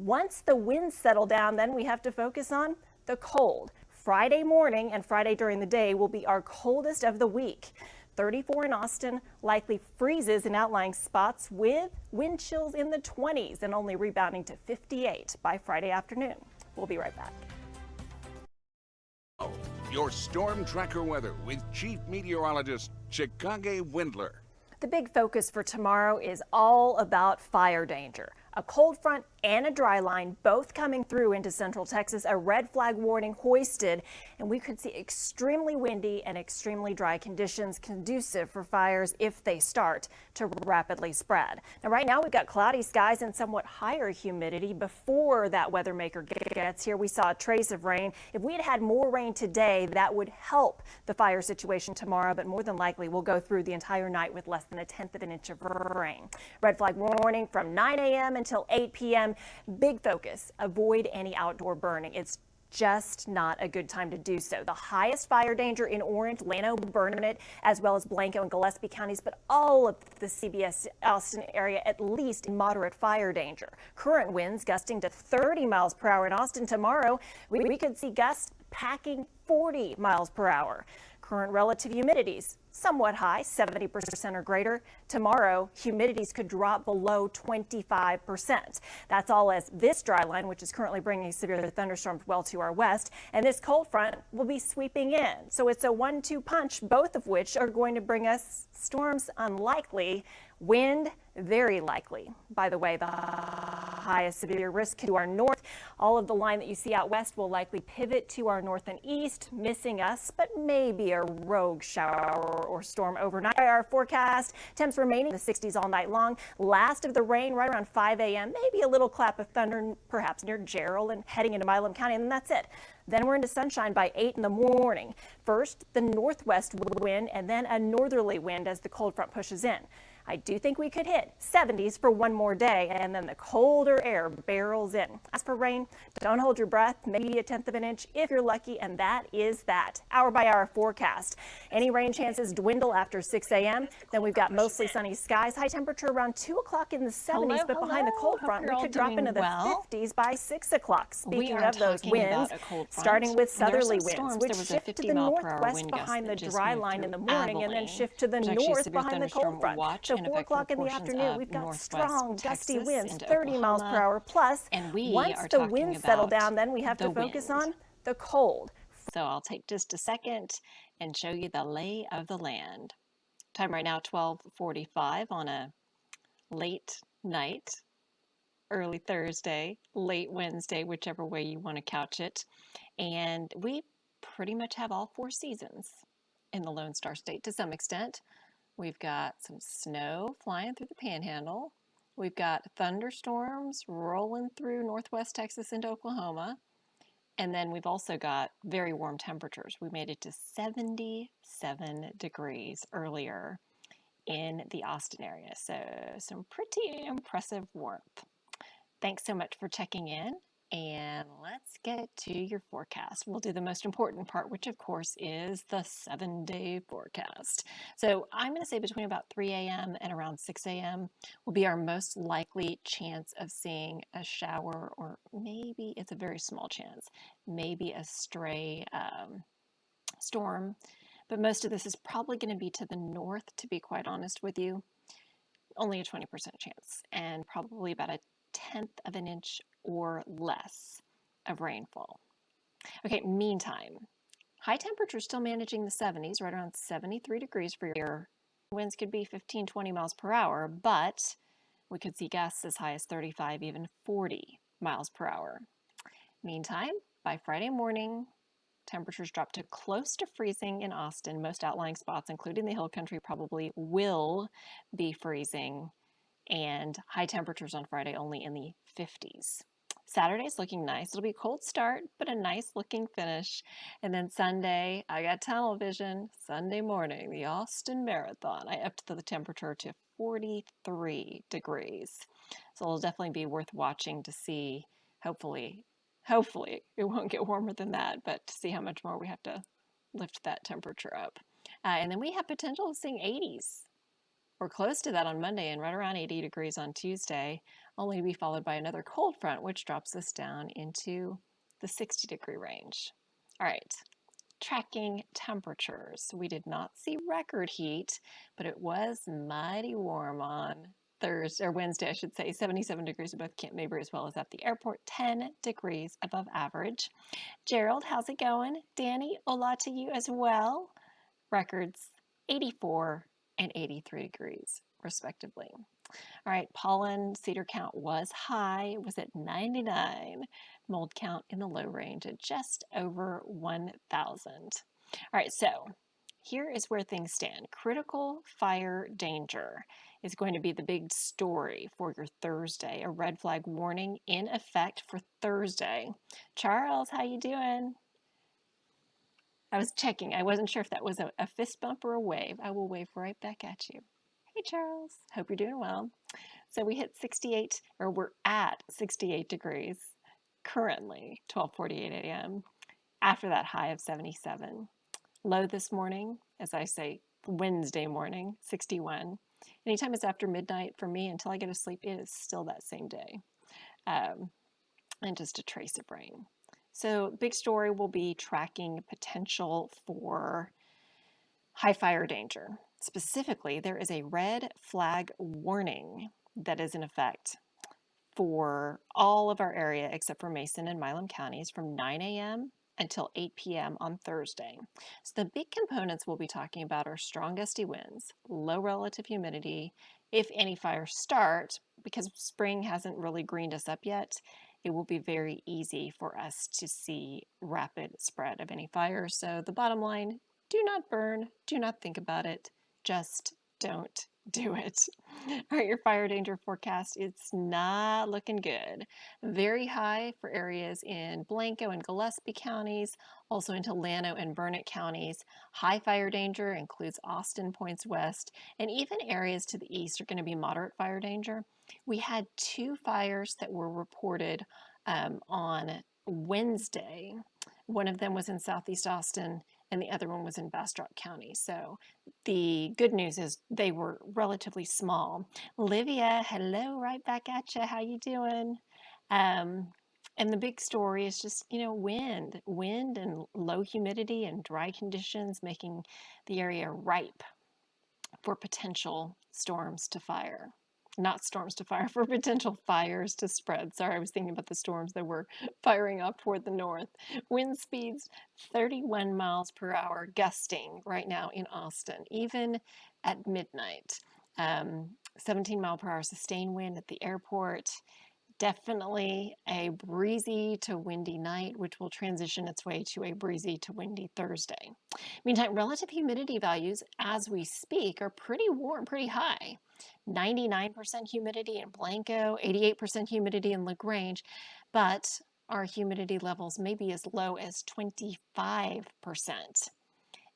Once the winds settle down, then we have to focus on the cold. Friday morning and Friday during the day will be our coldest of the week. 34 in Austin, likely freezes in outlying spots with wind chills in the 20s and only rebounding to 58 by Friday afternoon. We'll be right back. Your storm tracker weather with Chief Meteorologist Chik Windler. The big focus for tomorrow is all about fire danger. A cold front and a dry line both coming through into central Texas, a red flag warning hoisted, and we could see extremely windy and extremely dry conditions conducive for fires if they start to rapidly spread. Now, right now we've got cloudy skies and somewhat higher humidity. Before that weather maker gets here, we saw a trace of rain. If we had had more rain today, that would help the fire situation tomorrow, but more than likely we'll go through the entire night with less than 1/10 of an inch of rain. Red flag warning from 9 a.m. until 8 p.m. Big focus, avoid any outdoor burning. It's just not a good time to do so. The highest fire danger in Orange, Llano, Burnet, as well as Blanco and Gillespie counties, but all of the CBS Austin area at least in moderate fire danger. Current winds gusting to 30 miles per hour in Austin tomorrow. We could see gusts packing 40 miles per hour. Current relative humidities somewhat high, 70% or greater. Tomorrow, humidities could drop below 25%. That's all as this dry line, which is currently bringing severe thunderstorms well to our west, and this cold front will be sweeping in. So it's a 1-2 punch, both of which are going to bring us storms unlikely, wind very likely. By the way, the highest severe risk to our north. All of the line that you see out west will likely pivot to our north and east, missing us, but maybe a rogue shower or storm overnight. Our forecast, temps remaining in the 60s all night long. Last of the rain right around 5 a.m. Maybe a little clap of thunder, perhaps near Gerald and heading into Milam County, and then that's it. Then we're into sunshine by 8 in the morning. First, the northwest wind and then a northerly wind as the cold front pushes in. I do think we could hit 70s for one more day, and then the colder air barrels in. As for rain, don't hold your breath, maybe 1/10 of an inch if you're lucky, and that is that. Hour by hour forecast. Any rain chances dwindle after 6 a.m. Then we've got mostly sunny skies, high temperature around 2 o'clock in the 70s, but behind the cold front, we could drop into the 50s by 6 o'clock. Speaking of those winds, starting with southerly winds, which shift to the northwest behind the dry line in the morning and then shift to the north behind the cold front. So 4 o'clock in the afternoon, we've got strong gusty winds, 30 miles per hour plus. And once the winds settle down, then we have to focus on the cold. So I'll take just a second and show you the lay of the land. Time right now, 12:45 on a late night, early Thursday, late Wednesday, whichever way you want to couch it. And we pretty much have all 4 seasons in the Lone Star State to some extent. We've got some snow flying through the panhandle. We've got thunderstorms rolling through northwest Texas into Oklahoma. And then we've also got very warm temperatures. We made it to 77 degrees earlier in the Austin area. So some pretty impressive warmth. Thanks so much for checking in. And let's get to your forecast. We'll do the most important part, which of course is the 7-day forecast. So I'm going to say between about 3 a.m. and around 6 a.m. will be our most likely chance of seeing a shower, or maybe it's a very small chance, maybe a stray storm. But most of this is probably going to be to the north, to be quite honest with you. Only a 20% chance, and probably about a 1/10 of an inch or less of rainfall. Okay, meantime, high temperatures still managing the 70s, right around 73 degrees for your winds could be 15-20 miles per hour, but we could see gusts as high as 35, even 40 miles per hour. Meantime, by Friday morning, temperatures drop to close to freezing in Austin. Most outlying spots, including the hill country, probably will be freezing, and high temperatures on Friday only in the 50s. Saturday's looking nice. It'll be a cold start, but a nice looking finish. And then Sunday, I got tunnel vision. Sunday morning, the Austin Marathon. I upped the temperature to 43 degrees. So it'll definitely be worth watching to see, hopefully it won't get warmer than that, but to see how much more we have to lift that temperature up. And then we have potential of seeing 80s or close to that on Monday and right around 80 degrees on Tuesday, only to be followed by another cold front, which drops us down into the 60-degree range. All right, tracking temperatures. We did not see record heat, but it was mighty warm on Thursday or Wednesday, I should say. 77 degrees at both Camp Mabry as well as at the airport, 10 degrees above average. Gerald, how's it going? Danny, hola to you as well. Records 84 and 83 degrees, respectively. All right, pollen cedar count was high. It was at 99. Mold count in the low range at just over 1,000. All right, so here is where things stand. Critical fire danger is going to be the big story for your Thursday. A red flag warning in effect for Thursday. Charles, how you doing? I was checking. I wasn't sure if that was a fist bump or a wave. I will wave right back at you. Hey, Charles. Hope you're doing well. So we hit 68, or we're at 68 degrees currently, 12:48 a.m. After that high of 77. Low this morning, as I say, Wednesday morning, 61. Anytime it's after midnight for me until I get to sleep, it is still that same day. And just a trace of rain. So big story will be tracking potential for high fire danger. Specifically, there is a red flag warning that is in effect for all of our area except for Mason and Milam counties from 9 a.m. until 8 p.m. on Thursday. So the big components we'll be talking about are strong gusty winds, low relative humidity. If any fires start, because spring hasn't really greened us up yet, it will be very easy for us to see rapid spread of any fire. So the bottom line, do not burn, do not think about it, just don't do it. All right, your fire danger forecast, it's not looking good. Very high for areas in Blanco and Gillespie counties, also into Llano and Burnett counties. High fire danger includes Austin, points west, and even areas to the east are going to be moderate fire danger. We had 2 fires that were reported on Wednesday. One of them was in southeast Austin, and the other one was in Bastrop County. So the good news is they were relatively small. Olivia, hello, right back at you. How you doing? And the big story is just, wind and low humidity and dry conditions making the area ripe for potential storms to fire. Not storms to fire, for potential fires to spread. Sorry, I was thinking about the storms that were firing up toward the north. Wind speeds 31 miles per hour, gusting right now in Austin, even at midnight. 17 mile per hour sustained wind at the airport. Definitely a breezy to windy night, which will transition its way to a breezy to windy Thursday. Meantime, relative humidity values as we speak are pretty warm, pretty high. 99% humidity in Blanco, 88% humidity in LaGrange, but our humidity levels may be as low as 25%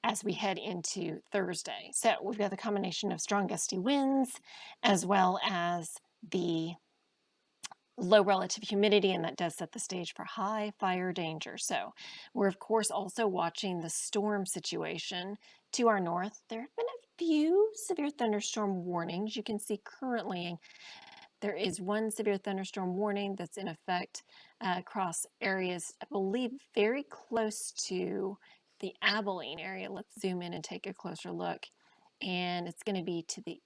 as we head into Thursday. So we've got the combination of strong gusty winds as well as the low relative humidity, and that does set the stage for high fire danger. So we're of course also watching the storm situation to our north. There have been a few severe thunderstorm warnings. You can see currently there is one severe thunderstorm warning that's in effect across areas, I believe, very close to the Abilene area. Let's zoom in and take a closer look. And it's going to be to the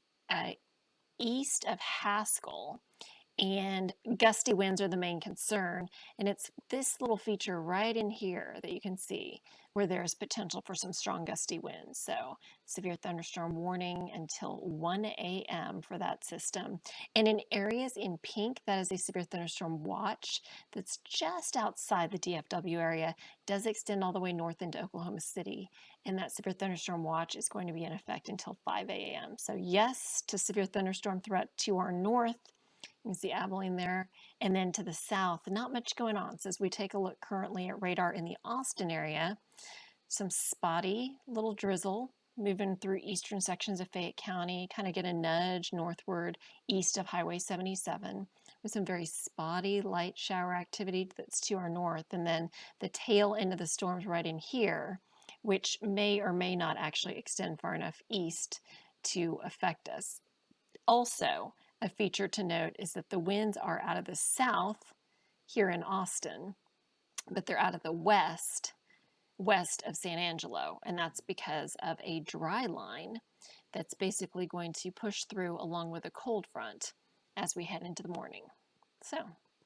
east of Haskell. And gusty winds are the main concern. And it's this little feature right in here that you can see where there's potential for some strong gusty winds. So severe thunderstorm warning until 1 a.m. for that system. And in areas in pink, that is a severe thunderstorm watch that's just outside the DFW area, does extend all the way north into Oklahoma City. And that severe thunderstorm watch is going to be in effect until 5 a.m. So yes to severe thunderstorm threat to our north. You can see Abilene there. And then to the south, not much going on. So as we take a look currently at radar in the Austin area, some spotty little drizzle moving through eastern sections of Fayette County, kind of get a nudge northward east of Highway 77 with some very spotty light shower activity that's to our north. And then the tail end of the storms right in here, which may or may not actually extend far enough east to affect us. Also, a feature to note is that the winds are out of the south here in Austin, but they're out of the west of San Angelo, and that's because of a dry line that's basically going to push through along with a cold front as we head into the morning. So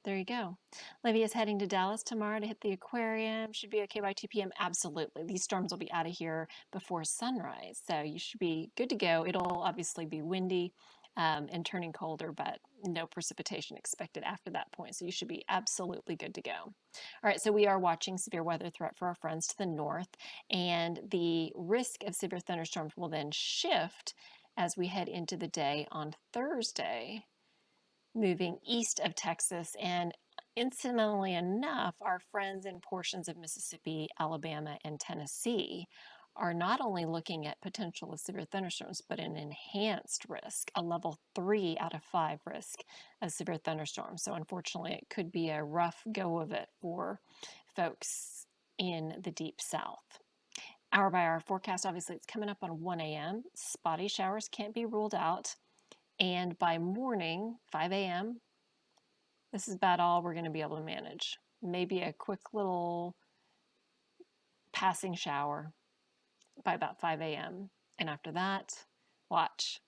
there you go. Livia's heading to Dallas tomorrow to hit the aquarium. Should be okay by 2 p.m. Absolutely. These storms will be out of here before sunrise, so you should be good to go. It'll obviously be windy and turning colder, but no precipitation expected after that point, so you should be absolutely good to go. All right, so we are watching severe weather threat for our friends to the north, and the risk of severe thunderstorms will then shift as we head into the day on Thursday, moving east of Texas. And incidentally enough, our friends in portions of Mississippi, Alabama, and Tennessee are not only looking at potential of severe thunderstorms, but an enhanced risk, a level 3 out of 5 risk of severe thunderstorms. So unfortunately, it could be a rough go of it for folks in the deep south. Hour by hour forecast, obviously it's coming up on 1 a.m. Spotty showers can't be ruled out. And by morning, 5 a.m., this is about all we're going to be able to manage. Maybe a quick little passing shower by about 5 a.m. And after that, watch.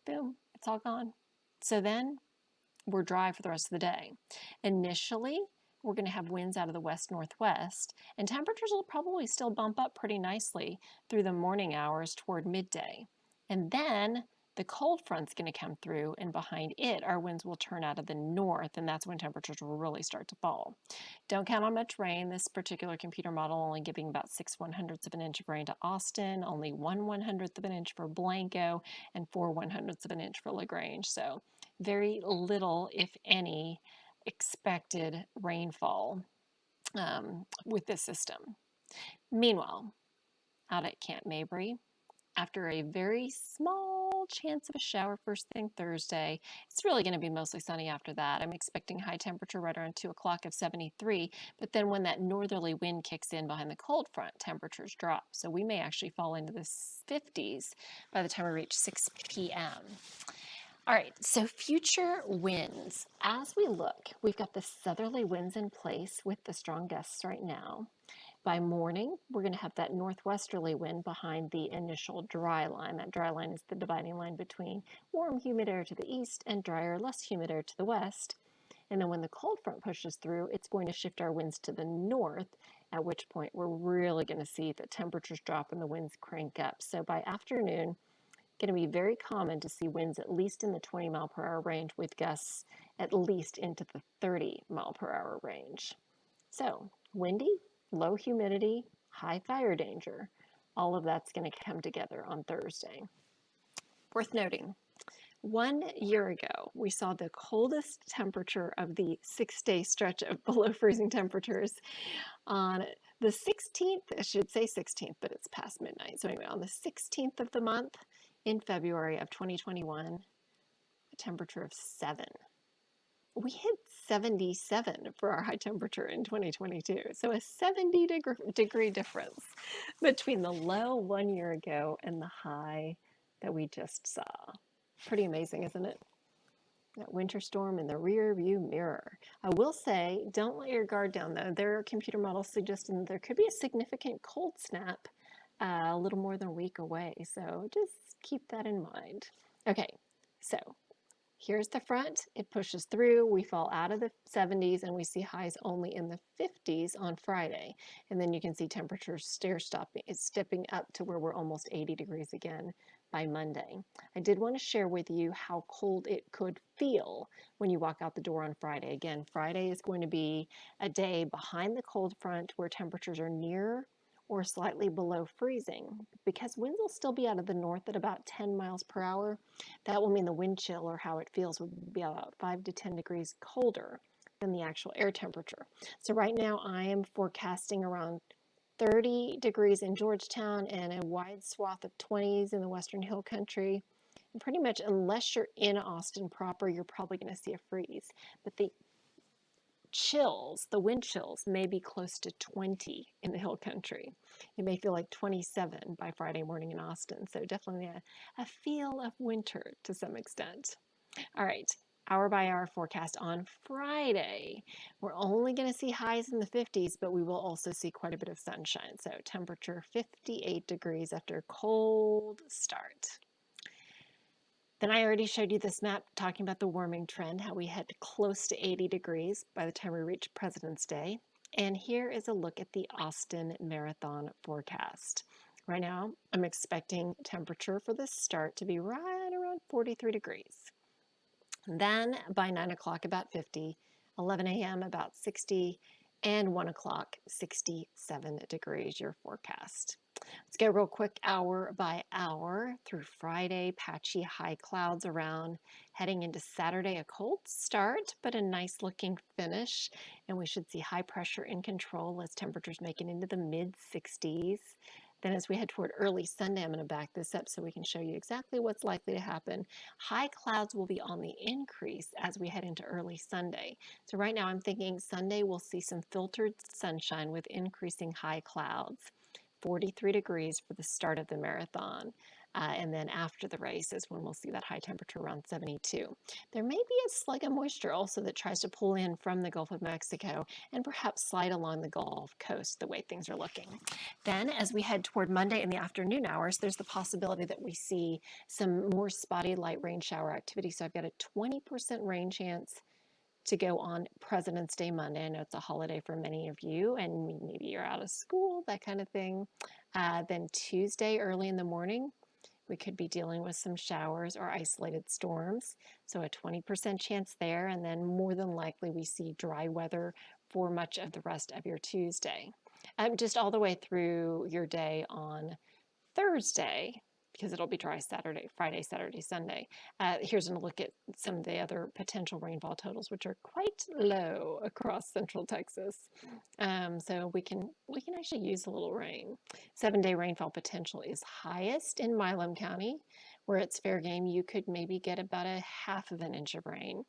Boom, it's all gone. So then we're dry for the rest of the day. Initially, we're going to have winds out of the west-northwest, and temperatures will probably still bump up pretty nicely through the morning hours toward midday. And then the cold front's going to come through, and behind it, our winds will turn out of the north, and that's when temperatures will really start to fall. Don't count on much rain. This particular computer model only giving about 6/100ths of an inch of rain to Austin, only 1/100th of an inch for Blanco, and 4/100ths of an inch for LaGrange. So very little, if any, expected rainfall with this system. Meanwhile, out at Camp Mabry, after a very small chance of a shower first thing Thursday, it's really going to be mostly sunny after that. I'm expecting high temperature right around 2 o'clock of 73, but then when that northerly wind kicks in behind the cold front, temperatures drop. So we may actually fall into the 50s by the time we reach 6 p.m. All right, so future winds. As we look, we've got the southerly winds in place with the strong gusts right now. By morning, we're going to have that northwesterly wind behind the initial dry line. That dry line is the dividing line between warm, humid air to the east and drier, less humid air to the west. And then when the cold front pushes through, it's going to shift our winds to the north, at which point we're really going to see the temperatures drop and the winds crank up. So by afternoon, going to be very common to see winds at least in the 20 mile per hour range with gusts at least into the 30 mile per hour range. So windy, low humidity, high fire danger, all of that's going to come together on Thursday. Worth noting, 1 year ago, we saw the coldest temperature of the 6-day stretch of below freezing temperatures on the 16th, I should say 16th, but it's past midnight. So anyway, on the 16th of the month in February of 2021, a temperature of 7. We hit 77 for our high temperature in 2022. So a 70-degree difference between the low 1 year ago and the high that we just saw. Pretty amazing, isn't it? That winter storm in the rear view mirror. I will say, don't let your guard down though. There are computer models suggesting that there could be a significant cold snap a little more than a week away. So just keep that in mind. Okay, so here's the front. It pushes through. We fall out of the 70s and we see highs only in the 50s on Friday. And then you can see temperatures stepping up to where we're almost 80 degrees again by Monday. I did want to share with you how cold it could feel when you walk out the door on Friday. Again, Friday is going to be a day behind the cold front where temperatures are near or slightly below freezing. Because winds will still be out of the north at about 10 miles per hour, that will mean the wind chill, or how it feels, would be about 5 to 10 degrees colder than the actual air temperature. So right now I am forecasting around 30 degrees in Georgetown and a wide swath of 20s in the Western Hill Country. And pretty much unless you're in Austin proper, you're probably going to see a freeze. But the chills, the wind chills, may be close to 20 in the hill country. It may feel like 27 by Friday morning in Austin. So definitely a feel of winter to some extent. All right, hour by hour forecast on Friday. We're only going to see highs in the 50s, but we will also see quite a bit of sunshine. So temperature 58 degrees after a cold start. Then I already showed you this map talking about the warming trend, how we head close to 80 degrees by the time we reach President's Day. And here is a look at the Austin Marathon forecast. Right now, I'm expecting temperature for the start to be right around 43 degrees. Then by 9 o'clock, about 50, 11 a.m., about 60, and 1 o'clock, 67 degrees, your forecast. Let's go real quick hour by hour through Friday, patchy high clouds around. Heading into Saturday, a cold start, but a nice looking finish. And we should see high pressure in control as temperatures make it into the mid 60s. Then as we head toward early Sunday, I'm going to back this up so we can show you exactly what's likely to happen. High clouds will be on the increase as we head into early Sunday. So right now I'm thinking Sunday we'll see some filtered sunshine with increasing high clouds. 43 degrees for the start of the marathon. And then after the race is when we'll see that high temperature around 72. There may be a slug of moisture also that tries to pull in from the Gulf of Mexico and perhaps slide along the Gulf Coast the way things are looking. Then as we head toward Monday in the afternoon hours, there's the possibility that we see some more spotty light rain shower activity. So I've got a 20% rain chance to go on President's Day Monday. I know it's a holiday for many of you, and maybe you're out of school, that kind of thing. Then Tuesday, early in the morning, we could be dealing with some showers or isolated storms. So a 20% chance there, and then more than likely we see dry weather for much of the rest of your Tuesday. Just all the way through your day on Thursday, because it'll be dry Saturday, Friday, Saturday, Sunday. Here's a look at some of the other potential rainfall totals, which are quite low across central Texas. So we can actually use a little rain. 7-day rainfall potential is highest in Milam County, where it's fair game. You could maybe get about a half of an inch of rain.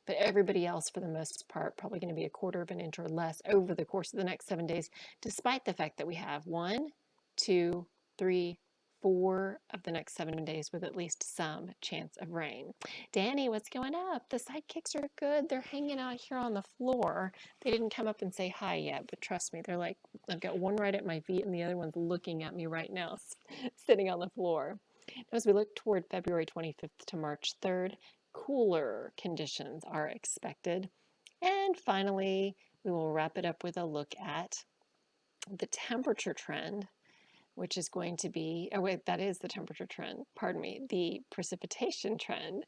But everybody else, for the most part, probably going to be a quarter of an inch or less over the course of the next 7 days, despite the fact that we have 1, 2, 3, 4 of the next 7 days with at least some chance of rain. Danny, what's going up? The sidekicks are good. They're hanging out here on the floor. They didn't come up and say hi yet, but trust me, they're like, I've got one right at my feet and the other one's looking at me right now, sitting on the floor. As we look toward February 25th to March 3rd, cooler conditions are expected. And finally, we will wrap it up with a look at the temperature trend, which is going to be, oh wait, that is the temperature trend, pardon me, the precipitation trend,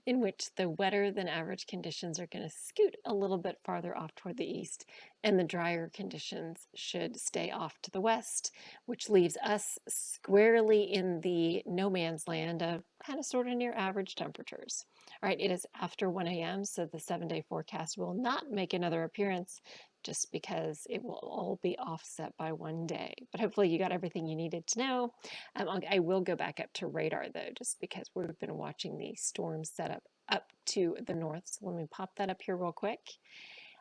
in which the wetter than average conditions are going to scoot a little bit farther off toward the east, and the drier conditions should stay off to the west, which leaves us squarely in the no man's land of kind of sort of near average temperatures. All right, it is after 1 a.m., so the 7-day forecast will not make another appearance, just because it will all be offset by 1 day. But hopefully you got everything you needed to know. I will go back up to radar though, just because we've been watching the storm set up to the north. So let me pop that up here real quick.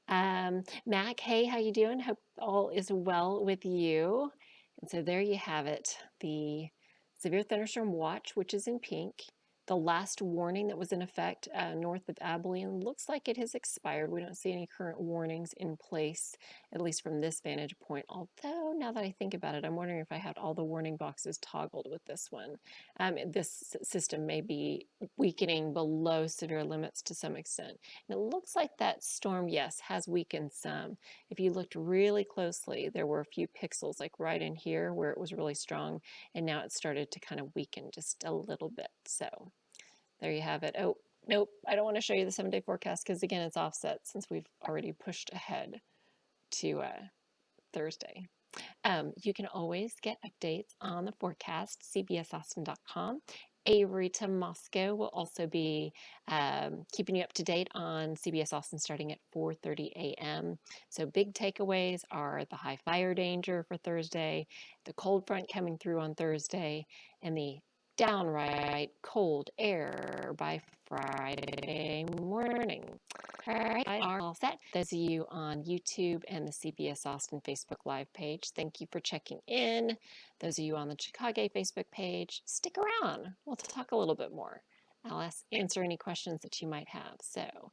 Mac, hey, how you doing? Hope all is well with you. And so there you have it, the severe thunderstorm watch, which is in pink. The last warning that was in effect north of Abilene looks like it has expired. We don't see any current warnings in place, at least from this vantage point. Although, now that I think about it, I'm wondering if I had all the warning boxes toggled with this one. This system may be weakening below severe limits to some extent. And it looks like that storm, yes, has weakened some. If you looked really closely, there were a few pixels like right in here where it was really strong, and now it's started to kind of weaken just a little bit. So there you have it. Oh, nope, I don't want to show you the 7-day forecast because again, it's offset since we've already pushed ahead to Thursday. You can always get updates on the forecast, cbsaustin.com. Avery to Moscow will also be keeping you up to date on CBS Austin starting at 4:30 a.m. So big takeaways are the high fire danger for Thursday, the cold front coming through on Thursday, and the downright cold air by Friday morning. All right, are all set. Those of you on YouTube and the CBS Austin Facebook Live page, thank you for checking in. Those of you on the Chicago Facebook page, stick around. We'll talk a little bit more. I'll answer any questions that you might have. So